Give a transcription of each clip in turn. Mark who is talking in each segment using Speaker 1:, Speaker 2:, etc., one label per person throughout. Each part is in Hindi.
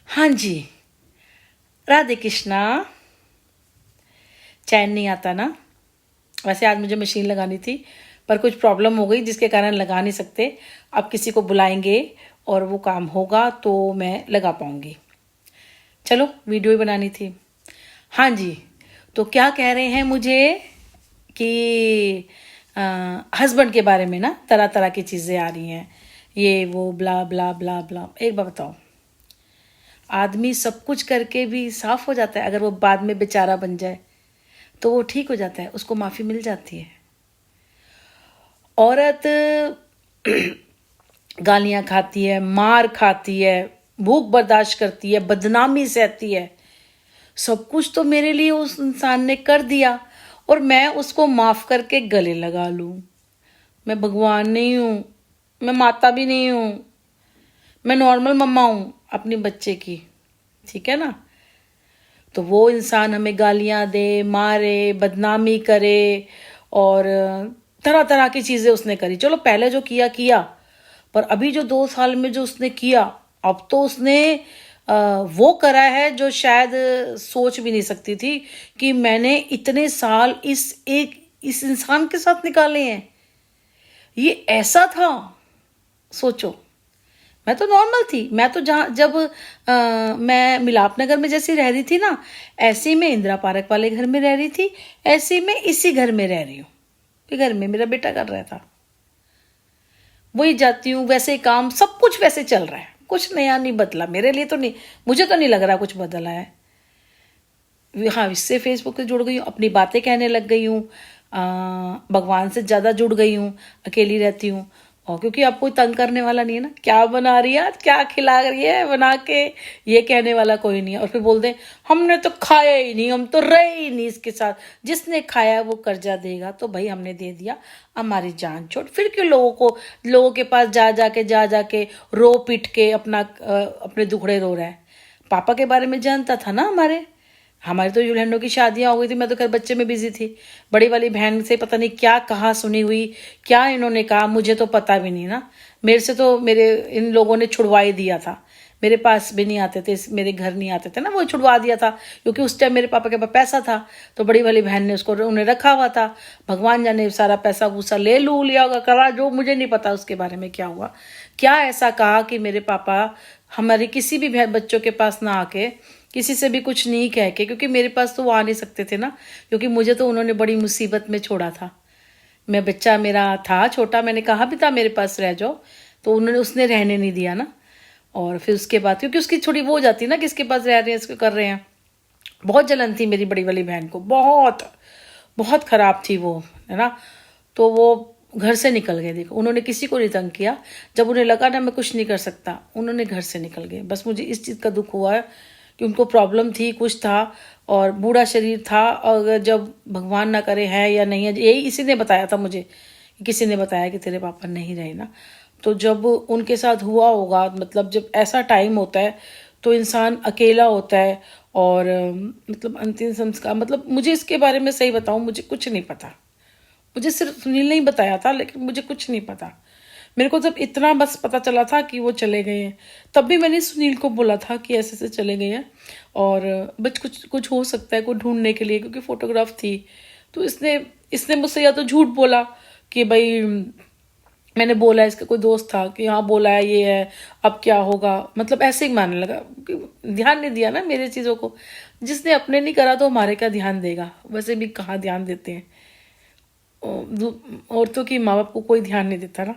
Speaker 1: हाँ जी, राधे कृष्णा। चैन नहीं आता ना। वैसे आज मुझे मशीन लगानी थी, पर कुछ प्रॉब्लम हो गई जिसके कारण लगा नहीं सकते। अब किसी को बुलाएंगे और वो काम होगा तो मैं लगा पाऊंगी। चलो, वीडियो ही बनानी थी। हाँ जी, तो क्या कह रहे हैं मुझे कि हस्बैंड के बारे में ना तरह तरह की चीज़ें आ रही हैं, ये वो ब्ला ब्ला ब्ला ब्ला। एक बार बताओ, आदमी सब कुछ करके भी साफ हो जाता है? अगर वो बाद में बेचारा बन जाए तो वो ठीक हो जाता है, उसको माफ़ी मिल जाती है। औरत गालियां खाती है, मार खाती है, भूख बर्दाश्त करती है, बदनामी सहती है। सब कुछ तो मेरे लिए उस इंसान ने कर दिया और मैं उसको माफ करके गले लगा लूं। मैं भगवान नहीं हूं, मैं माता भी नहीं हूं, मैं नॉर्मल मम्मा हूं अपनी बच्चे की। ठीक है ना? तो वो इंसान हमें गालियां दे, मारे, बदनामी करे और तरह तरह की चीजें उसने करी। चलो, पहले जो किया किया, पर अभी जो 2 साल में जो उसने किया, अब तो उसने वो करा है जो शायद सोच भी नहीं सकती थी कि मैंने इतने साल इस इंसान के साथ निकाले हैं। ये ऐसा था, सोचो। मैं तो नॉर्मल थी। मैं तो मैं मिलाप नगर में जैसी रह रही थी ना, ऐसे ही मैं इंदिरा पार्क वाले घर में रह रही थी, ऐसे ही मैं इसी घर में रह रही हूँ। ये घर में मेरा बेटा कर रहा था, वही जाती हूँ, वैसे ही काम, सब कुछ वैसे चल रहा है, कुछ नया नहीं बदला मेरे लिए तो नहीं। मुझे तो नहीं लग रहा कुछ बदला है। हाँ, इससे फेसबुक से जुड़ गई हूँ, अपनी बातें कहने लग गई हूँ, भगवान से ज़्यादा जुड़ गई हूँ, अकेली रहती हूँ। और क्योंकि अब कोई तंग करने वाला नहीं है ना, क्या बना रही है आज, क्या खिला रही है बना के, ये कहने वाला कोई नहीं है। और फिर बोल दें हमने तो खाया ही नहीं, हम तो रहे ही नहीं इसके साथ। जिसने खाया वो कर्जा देगा, तो भाई हमने दे दिया, हमारी जान छोड़। फिर क्यों लोगों के पास जा जाके रो पीट के अपने दुखड़े रो रहा है। पापा के बारे में जानता था ना हमारी तो जुलहनों की शादियां हो गई थी, मैं तो खैर बच्चे में बिजी थी। बड़ी वाली बहन से पता नहीं क्या कहा सुनी हुई, क्या इन्होंने कहा मुझे तो पता भी नहीं ना। मेरे से तो मेरे इन लोगों ने छुड़वा ही दिया था, मेरे पास भी नहीं आते थे, मेरे घर नहीं आते थे ना, वो छुड़वा दिया था क्योंकि उस टाइम मेरे पापा के पास पैसा था। तो बड़ी वाली बहन ने उन्हें रखा हुआ था। भगवान जाने सारा पैसा वूसा ले लिया होगा, करा, जो मुझे नहीं पता उसके बारे में क्या हुआ। क्या ऐसा कहा कि मेरे पापा हमारे किसी भी बच्चों के पास ना आके किसी से भी कुछ नहीं कह के, क्योंकि मेरे पास तो वो आ नहीं सकते थे ना, क्योंकि मुझे तो उन्होंने बड़ी मुसीबत में छोड़ा था। मैं बच्चा मेरा था छोटा, मैंने कहा भी था मेरे पास रह जाओ, तो उसने रहने नहीं दिया ना। और फिर उसके बाद क्योंकि उसकी थोड़ी वो हो जाती ना, किसके पास रह रहे हैं, इसको कर रहे हैं। बहुत जलन थी मेरी बड़ी वाली बहन को, बहुत बहुत खराब थी वो, है ना। तो वो घर से निकल गए। देखो, उन्होंने किसी को नहीं तंग किया। जब उन्हें लगा ना मैं कुछ नहीं कर सकता, उन्होंने घर से निकल गए। बस मुझे इस चीज़ का दुख हुआ है कि उनको प्रॉब्लम थी, कुछ था, और बूढ़ा शरीर था। और जब भगवान ना करे है या नहीं है, यही इसी ने बताया था मुझे, किसी ने बताया कि तेरे पापा नहीं रहे ना। तो जब उनके साथ हुआ होगा, मतलब जब ऐसा टाइम होता है तो इंसान अकेला होता है। और मतलब अंतिम संस्कार, मतलब मुझे इसके बारे में सही बताऊं, मुझे कुछ नहीं पता। मुझे सिर्फ सुनील ने ही बताया था, लेकिन मुझे कुछ नहीं पता। मेरे को जब इतना बस पता चला था कि वो चले गए हैं, तब भी मैंने सुनील को बोला था कि ऐसे से चले गए हैं, और बस कुछ कुछ हो सकता है, कोई ढूंढने के लिए, क्योंकि फोटोग्राफ थी। तो इसने मुझसे या तो झूठ बोला कि भाई मैंने बोला, इसका कोई दोस्त था कि हाँ बोला है, ये है, अब क्या होगा, मतलब ऐसे ही मानने लगा। ध्यान नहीं दिया ना मेरे चीज़ों को। जिसने अपने नहीं करा तो हमारे क्या ध्यान देगा, वैसे भी कहाँ ध्यान देते हैं, औरतों की माँ बाप को कोई ध्यान नहीं देता ना।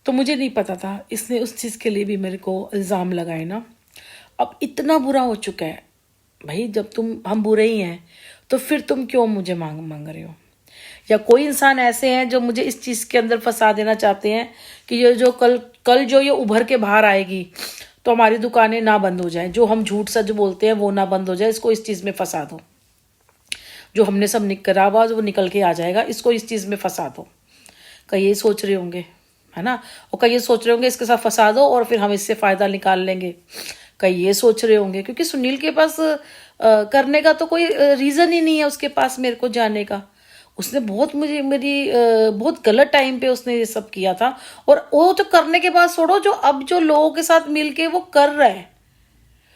Speaker 1: तो मुझे नहीं पता था, इसने उस चीज़ के लिए भी मेरे को इल्ज़ाम लगाए ना। अब इतना बुरा हो चुका है भाई, जब हम बुरे ही हैं तो फिर तुम क्यों मुझे मांग रहे हो। या कोई इंसान ऐसे हैं जो मुझे इस चीज़ के अंदर फंसा देना चाहते हैं कि ये जो कल जो ये उभर के बाहर आएगी तो हमारी दुकानें ना बंद हो जाएं, जो हम झूठ सच बोलते हैं वो ना बंद हो जाए, इसको इस चीज़ में फंसा दो। जो हमने सब करा हुआ वो निकल के आ जाएगा, इसको इस चीज़ में फंसा दो। कई ये सोच रहे होंगे, है ना। और कई ये सोच रहे होंगे इसके साथ फंसा दो और फिर हम इससे फ़ायदा निकाल लेंगे। कई ये सोच रहे होंगे क्योंकि सुनील के पास करने का तो कोई रीज़न ही नहीं है उसके पास मेरे को जाने का। उसने बहुत गलत टाइम पे उसने ये सब किया था। और वो तो करने के बाद छोड़ो, जो अब जो लोगों के साथ मिलके वो कर रहा है,